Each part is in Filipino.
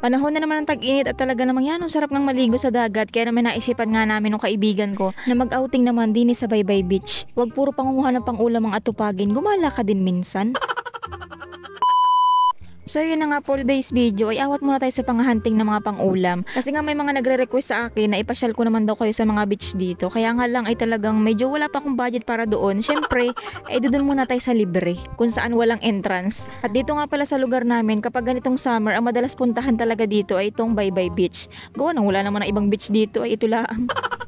Panahon na naman ng tag-init at talaga namang yan, ang sarap ng maligo sa dagat. Kaya naman naisipan nga namin ng kaibigan ko na mag-outing naman din sa Baybay Beach. Huwag puro pangunguha ng pang-ulam ang atupagin, gumala ka din minsan. So yun na nga for today's video ay awat muna tayo sa panghahunting ng mga pang-ulam. Kasi nga may mga nagre-request sa akin na ipasyal ko naman daw kayo sa mga beach dito. Kaya nga lang ay talagang medyo wala pa akong budget para doon. Syempre, ay doon muna tayo sa libre kung saan walang entrance. At dito nga pala sa lugar namin kapag ganitong summer ang madalas puntahan talaga dito ay itong Baybay Beach. Gawa nang wala naman na ibang beach dito ay ito lang.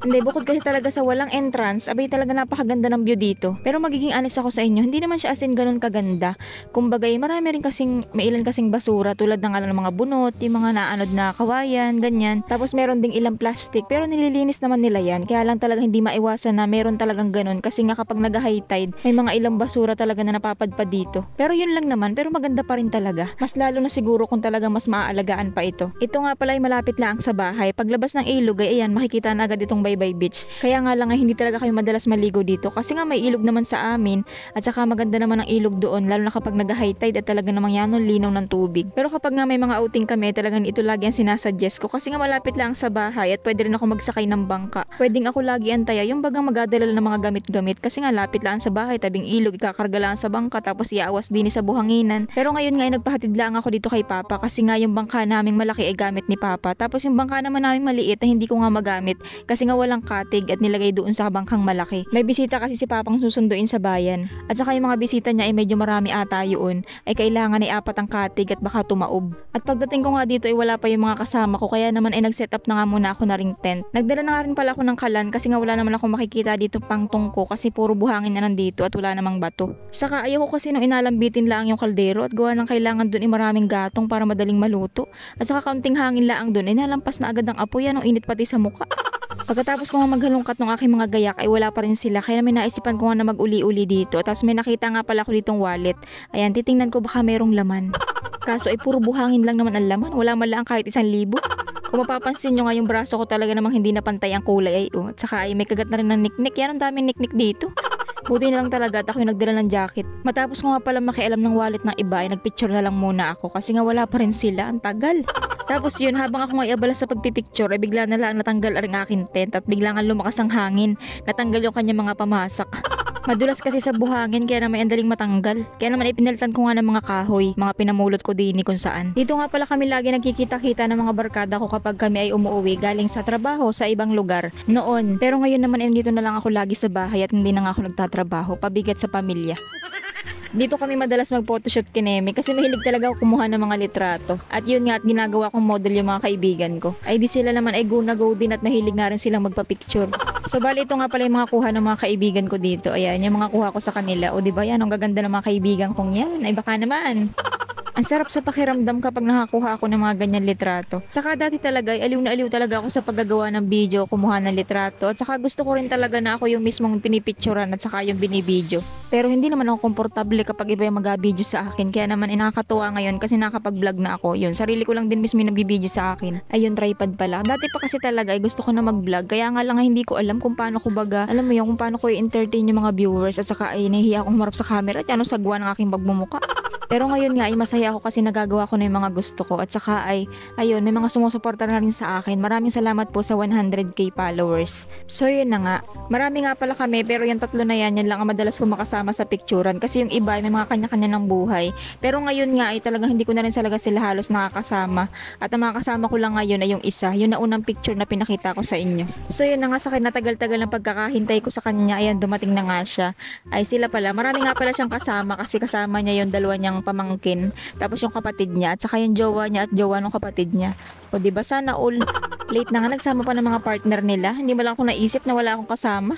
Hindi, bukod kasi talaga sa walang entrance, abay talaga napakaganda ng view dito. Pero magiging honest ako sa inyo, hindi naman siya as in ganun kaganda. Kumbaga, marami rin kasing, may ilan kasing basura tulad ng mga bunot, yung mga naanod na kawayan, ganyan. Tapos meron ding ilang plastic, pero nililinis naman nila yan. Kaya lang talaga hindi maiwasan na meron talagang ganun kasi nga kapag nag-high tide, may mga ilang basura talaga na napapadpad dito. Pero yun lang naman, pero maganda pa rin talaga. Mas lalo na siguro kung talaga mas maaalagaan pa ito. Ito nga pala ay malapit lang sa bahay. Paglabas ng ilog ay ayan, makikita na agad itong Baybay Beach. Kaya nga lang ay hindi talaga kami madalas maligo dito kasi nga may ilog naman sa amin at saka maganda naman ang ilog doon lalo na kapag nag-high tide at talaga namang yan linaw ng tubig. Pero kapag nga may mga outing kami talagang ito lagi ang sinasuggest ko kasi nga malapit lang sa bahay at pwede rin ako magsakay ng bangka. Pwedeng ako lagi antaya yung bagang magadala ng mga gamit-gamit kasi nga lapit lang sa bahay, tabing ilog, ikakarga lang sa bangka tapos iaawas din sa buhanginan. Pero ngayon nga ay nagpahatid lang ako dito kay Papa kasi nga yung bangka naming malaki ay gamit ni Papa tapos yung bangka naman naming maliit na hindi ko nga magamit kasi nga walang katig at nilagay doon sa bangkang malaki. May bisita kasi si Papang susunduin sa bayan at saka yung mga bisita niya ay medyo marami ata yun ay kailangan ay 4 ang katig at baka tumaob. At pagdating ko nga dito ay wala pa yung mga kasama ko kaya naman ay nag-set up na nga muna ako na ring tent. Nagdala na nga rin pala ako ng kalan kasi nga wala naman ako makikita dito pang tungko kasi puro buhangin na nandito at wala namang bato. Saka ayoko kasi nung inalambitin lang yung kaldero at gawa ng kailangan doon ay maraming gatong para madaling maluto. At saka kaunting hangin laang doon ay nalampas na agad ang apoy, ang init pati sa muka. Pagkatapos ko nga maghalongkat ng aking mga gayak ay wala pa rin sila kaya namin naisipan ko nga na mag-uli-uli dito. Tapos may nakita nga pala ako ditong wallet. Ayan, titingnan ko baka merong laman. Kaso ay puro buhangin lang naman ang laman. Wala man lang kahit 1,000. Kung mapapansin nyo nga yung braso ko talaga namang hindi napantay ang kulay ay at saka ay may kagat na rin ng niknik. Yan ang daming niknik dito. Buti na lang talaga at ako yung nagdala ng jacket. Matapos ko nga pala makialam ng wallet ng iba ay nagpicture na lang muna ako kasi nga wala pa rin sila. Ang tagal. Tapos yun, habang ako nga iabala sa pagpipicture ay bigla na lang natanggal ang aking tent at bigla nga lumakas ang hangin. Natanggal yung kanya mga pamasak. Madulas kasi sa buhangin kaya naman ang daling matanggal. Kaya naman ipinalitan ko nga ng mga kahoy, mga pinamulot ko din kung saan. Dito nga pala kami lagi nagkikita-kita ng mga barkada ko kapag kami ay umuwi galing sa trabaho sa ibang lugar noon. Pero ngayon naman ay dito na lang ako lagi sa bahay at hindi na nga ako nagtatrabaho, pabigat sa pamilya. Dito kami madalas mag-photoshoot kineme kasi mahilig talaga ako kumuha ng mga litrato. At yun nga at ginagawa kong model yung mga kaibigan ko. Ay di sila naman ay go na go din at mahilig nga rin silang magpa-picture. So bali ito nga pala yung mga kuha ng mga kaibigan ko dito. Ayan, yung mga kuha ko sa kanila. O diba yan, ang gaganda ng mga kaibigan kong yan. Ay baka naman. Ang sarap sa pakiramdam kapag nakakuha ako ng mga ganyan litrato. Saka dati talaga, aliw na aliw talaga ako sa paggagawa ng video, kumuha ng litrato. At saka gusto ko rin talaga na ako yung mismong pinipicturan at saka yung binibideo. Pero hindi naman ako komportable kapag iba yung mag-video sa akin. Kaya naman nakakatuwa ngayon kasi nakapag-vlog na ako. Yun, sarili ko lang din mismo yung nagbibideo sa akin. Ayun, tripod pala. Dati pa kasi talaga ay gusto ko na mag-vlog. Kaya nga lang hindi ko alam kung paano ko baga. Alam mo yun, kung paano ko i-entertain yung mga viewers. At saka ay nahihiya akong humarap sa camera at ano sagwa ng aking pagmumuka. Pero ngayon nga ay masaya ako kasi nagagawa ko na yung mga gusto ko at saka ay ayun may mga sumusuporta na rin sa akin. Maraming salamat po sa 100k followers. So yun na nga. Marami nga pala kami pero yung tatlo na yan lang ang madalas ko makasama sa picturean kasi yung iba ay may mga kanya-kanya ng buhay. Pero ngayon nga ay talagang hindi ko na rin talaga sila halos nakakasama. At ang mga kasama ko lang ngayon ay yung isa. Yun na unang picture na pinakita ko sa inyo. So yun na nga sa akin natagal-tagal ng pagkakahintay ko sa kanya. Ayan dumating na nga siya. Ay sila pala. Marami nga pala siyang kasama kasi kasama niya yung dalawa niyang pamangkin, tapos yung kapatid niya at saka yung jowa niya at jowa ng kapatid niya. O diba sana all late na nga nagsama pa ng mga partner nila. Hindi mo lang ako naisip na wala akong kasama.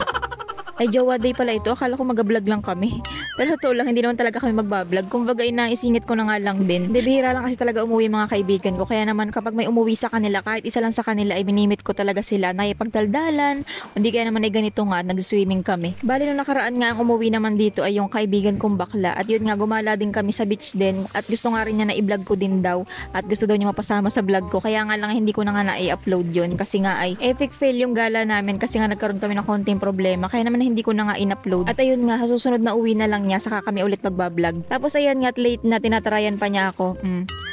Ay jowa day pala ito, akala ko mag-vlog lang kami. Pero totoo lang, hindi naman talaga kami magbablog. Kumbaga inaisingit ko na nga lang din. Bihira lang kasi talaga umuwi mga kaibigan ko. Kaya naman kapag may umuwi sa kanila, kahit isa lang sa kanila ay minimit ko talaga sila. Nakipagdaldalan, hindi kaya naman ay ganito nga, nag-swimming kami. Bali nung nakaraan nga ang umuwi naman dito ay yung kaibigan kong bakla. At yun nga, gumala din kami sa beach din. At gusto nga rin niya na i-vlog ko din daw. At gusto daw niya mapasama sa vlog ko. Kaya nga lang hindi ko na nga na-i-upload yun. Kasi nga ay epic fail yung gala namin kasi nga nagkaroon kami ng konting problema. Kaya naman hindi ko na nga in-upload. At ayun nga, sa susunod na uwi na lang niya, saka kami ulit magbablog. Tapos ayan nga, late na, tinatarayan pa niya ako.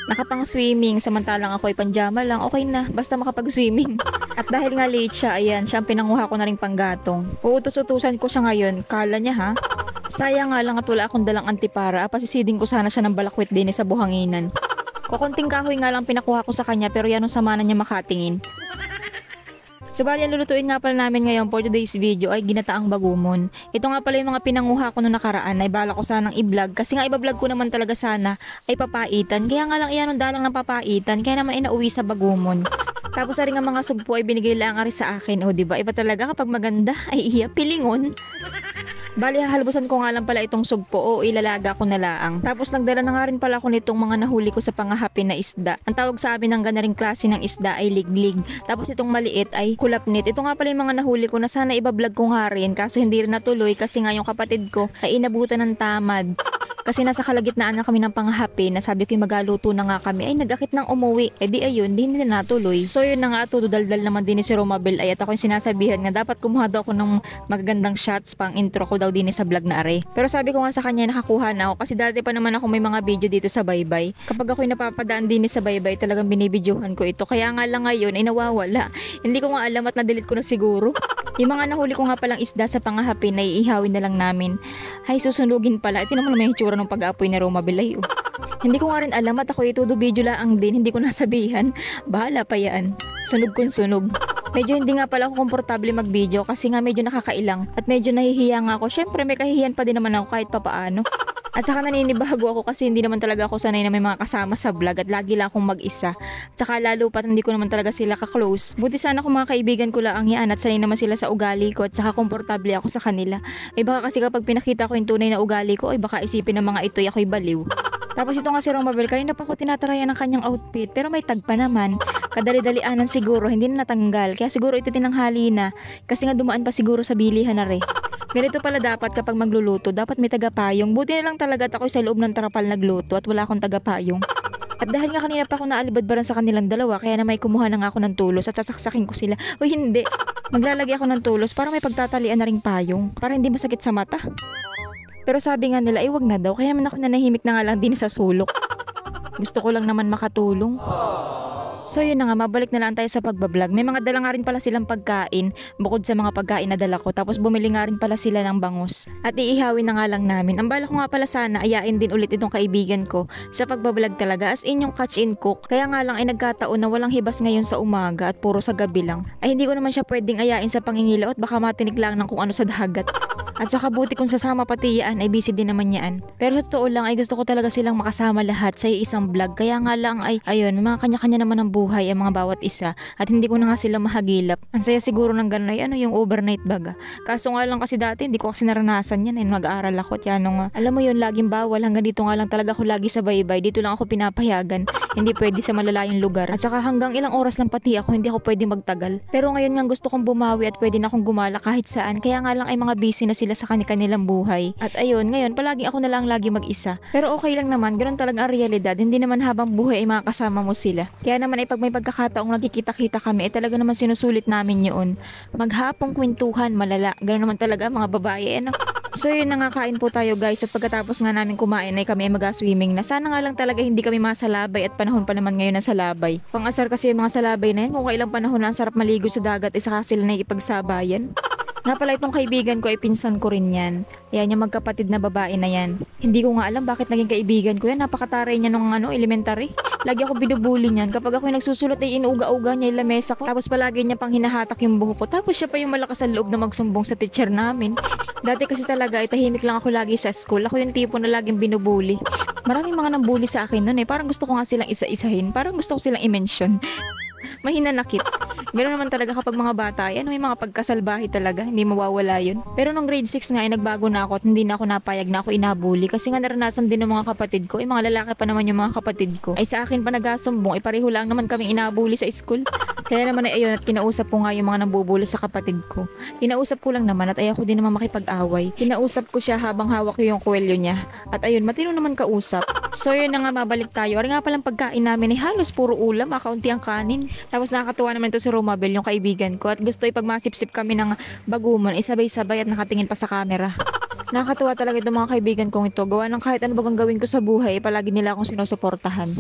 Nakapang swimming, samantalang ako ay panjama lang, okay na, basta makapag-swimming. At dahil nga late siya, ayan, siya ang pinanguha ko na ring panggatong. Uutos-utusan ko siya ngayon, kala niya ha. Sayang nga lang at wala akong dalang antipara, pasisiding ko sana siya ng balakwit din sa buhanginan. Kukunting kahoy nga lang pinakuha ko sa kanya pero yan ang sama na niya makatingin. So bali, ang lulutuin nga pala namin ngayon for today's video ay ginataang bagumon. Ito nga pala yung mga pinanguha ko nung nakaraan ay bala ko sanang i-vlog kasi nga iba-vlog ko naman talaga sana ay papaitan. Kaya nga lang iyan ang dalang ng papaitan kaya naman inauwi sa bagumon. Tapos rin nga mga sugpo ay binigay lang ari sa akin. O diba, iba talaga kapag maganda ay iya pilingon. Bali, hahalbusan ko nga lang pala itong sugpo o ilalaga ko na laang. Tapos nagdala na nga rin pala ako nitong mga nahuli ko sa pangahapin na isda. Ang tawag sa amin ng ganaring klase ng isda ay liglig. Tapos itong maliit ay kulapnit. Ito nga pala yung mga nahuli ko na sana ibablog ko nga rin kaso hindi rin natuloy kasi nga yung kapatid ko ay inabutan ng tamad. Kasi nasa kalagitnaan na kami ng panghahapi na sabi ko yung magaluto na nga kami ay nagakit ng umuwi. E di ayun, di hindi na natuloy. So yun na nga, tududaldal naman din ni si Romabel ay at ako yung sinasabihan nga dapat kumuha daw ako ng magagandang shots pang intro ko daw din sa vlog na are. Pero sabi ko nga sa kanya nakakuha na ako kasi dati pa naman ako may mga video dito sa Baybay. Kapag ako'y napapadaan din sa Baybay talagang binibidyohan ko ito. Kaya nga lang ngayon ay nawawala. Hindi ko nga alam at na-delete ko na siguro. Yung mga nahuli ko nga palang isda sa panghahapi na iihawin na lang namin. Ay susunugin pala. Ito naman may hitsura ng pag-aapoy ni Romabel ay Hindi ko nga rin alam at ako ito do video lang din. Hindi ko nasabihan. Bahala pa yan. Sunog kung sunog. Medyo hindi nga pala ako komportable mag-video kasi nga medyo nakakailang at medyo nahihiya nga ako. Syempre may kahihiyan pa din naman ako kahit papaano. At saka naninibago ako kasi hindi naman talaga ako sanay na may mga kasama sa vlog at lagi lang akong mag-isa. At saka lalo pat hindi ko naman talaga sila ka-close. Buti sana kung mga kaibigan ko lang yan at sanay naman sila sa ugali ko at saka komportable ako sa kanila. Eh baka kasi kapag pinakita ko yung tunay na ugali ko ay baka isipin ng mga ito ay ako'y baliw. Tapos ito nga si Romabel, kanina pa ako tinatarayan ng kanyang outfit pero may tag pa naman. Kadali-dalianan siguro, hindi na natanggal. Kaya siguro ito tinanghali na. Kasi nga dumaan pa siguro sa bilihan na rin. Ganito pala dapat kapag magluluto, dapat may tagapayong. Buti na lang talaga at ako'y sa loob ng trapal nagluto at wala akong tagapayong. At dahil nga kanina pa ako naalibadbaran sa kanilang dalawa, kaya na may kumuha na nga ako ng tulos at sasaksakin ko sila. O hindi, maglalagay ako ng tulos para may pagtatalian na ring payong. Para hindi masakit sa mata. Pero sabi nga nila, ay wag na daw. Kaya naman ako nanahimik na nga lang din sa sulok. Gusto ko lang naman makatulong. So yun na nga, mabalik na lang tayo sa pagbablog. May mga dala nga rin pala silang pagkain bukod sa mga pagkain na dala ko. Tapos bumili nga rin pala sila ng bangus. At iihawin na nga lang namin. Ang bala ko nga pala sana, ayain din ulit itong kaibigan ko sa pagbablog talaga as in yung catch and cook. Kaya nga lang ay nagkataon na walang hibas ngayon sa umaga at puro sa gabi lang. Ay hindi ko naman siya pwedeng ayain sa pangingilaw at baka matinik lang ng kung ano sa dagat. At saka buti kung sasama pati yan ay busy din naman yan. Pero totoo lang ay gusto ko talaga silang makasama lahat sa isang vlog. Kaya nga lang ay ayun, mga kanya-kanya naman ang buhay ang mga bawat isa. At hindi ko na nga sila mahagilap. Ang saya siguro ng ganun ay ano yung overnight baga. Kaso nga lang kasi dati hindi ko kasi naranasan yan. Nag-aaral ako at yan nga. Alam mo yun, laging bawal. Hanggang dito nga lang talaga ako lagi sa Baybay. Dito lang ako pinapayagan. Hindi pwede sa malalayong lugar. At saka hanggang ilang oras lang pati ako hindi ako pwede magtagal. Pero ngayon nga gusto kong bumawi at pwede na akong gumala kahit saan. Kaya nga lang ay mga busy na sila sa kanilang buhay. At ayun, ngayon palagi ako na lang lagi mag-isa. Pero okay lang naman, ganoon talaga ang realidad. Hindi naman habang buhay ay makakasama mo sila. Kaya naman ay pag may pagkakataong nagkikita-kita kami, ay talaga naman sinusulit namin yun. Maghapong kwentuhan, malala. Ganoon naman talaga mga babae. So yun na nga, kain po tayo guys at pagkatapos nga namin kumain ay kami mag-swimming na. Sana nga lang talaga hindi kami masalabay at panahon pa naman ngayon ng salabay. Pang-asar kasi yung mga salabay na yan kung kailang panahon na ang sarap maligo sa dagat ay saka sila na ipagsabayan. Nga pala itong kaibigan ko ay pinsan ko rin yan. Yan yung magkapatid na babae na yan. Hindi ko nga alam bakit naging kaibigan ko yan. Napakataray niya nung elementary. Lagi ako binubuli niyan. Kapag ako nagsusulat ay inuuga-uga niya yung lamesa ko. Tapos palagi niya pang hinahatak yung buhok ko. Tapos siya pa yung malakas sa loob na magsumbong sa teacher namin. Dati kasi talaga ay tahimik lang ako lagi sa school. Ako yung tipo na laging binubuli. Maraming mga nambuli sa akin nun Parang gusto ko nga silang isa-isahin. Parang gusto ko silang i-mention. Mahinanakit. Ganoon naman talaga kapag mga bata, may mga pagkasalbahe talaga, hindi mawawala yun. Pero nung grade 6 nga ay nagbago na ako at hindi na ako napayag na ako inabuli kasi nga naranasan din ng mga kapatid ko, mga lalaki pa naman yung mga kapatid ko. Ay sa akin pa nagasumbong, pareho lang naman kaming inabuli sa school. Kaya naman ay ayun at kinausap ko nga yung mga nambubuli sa kapatid ko. Kinausap ko lang naman at ayaw ko din naman makipag-away. Kinausap ko siya habang hawak ko yung kwelyo niya. At ayun, matino naman kausap. So yun na nga, mabalik tayo. Ari nga palang pagkain namin ay halos puro ulam, kaunti ang kanin. Tapos nakakatuwa naman to si Romabel, yung kaibigan ko. At gusto ipagmasip-sip kami ng baguman, isabay-sabay at nakatingin pa sa camera. Nakakatuwa talaga itong mga kaibigan kong ito. Gawa ng kahit ano bagang gawin ko sa buhay, palagi nila akong sinusuportahan.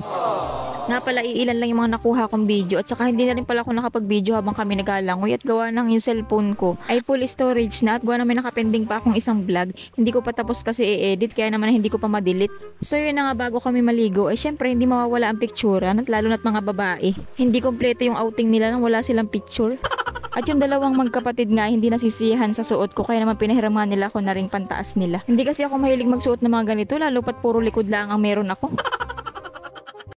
Nga pala, iilan lang yung mga nakuha kong video at saka hindi na rin pala ako nakapag-video habang kami nagalangoy at gawa ng yung cellphone ko ay full storage na at gawa naman nakapending pa akong isang vlog. Hindi ko pa tapos kasi i-edit kaya naman hindi ko pa ma-delete. So yun na nga, bago kami maligo ay syempre hindi mawawala ang picturean at lalo na't mga babae. Hindi kompleto yung outing nila nang wala silang picture. At yung dalawang magkapatid nga hindi nasisiyahan sa suot ko kaya naman pinahiraman nila ako na ring pantaas nila. Hindi kasi ako mahilig magsuot ng mga ganito lalo pat puro likod lang ang meron ako.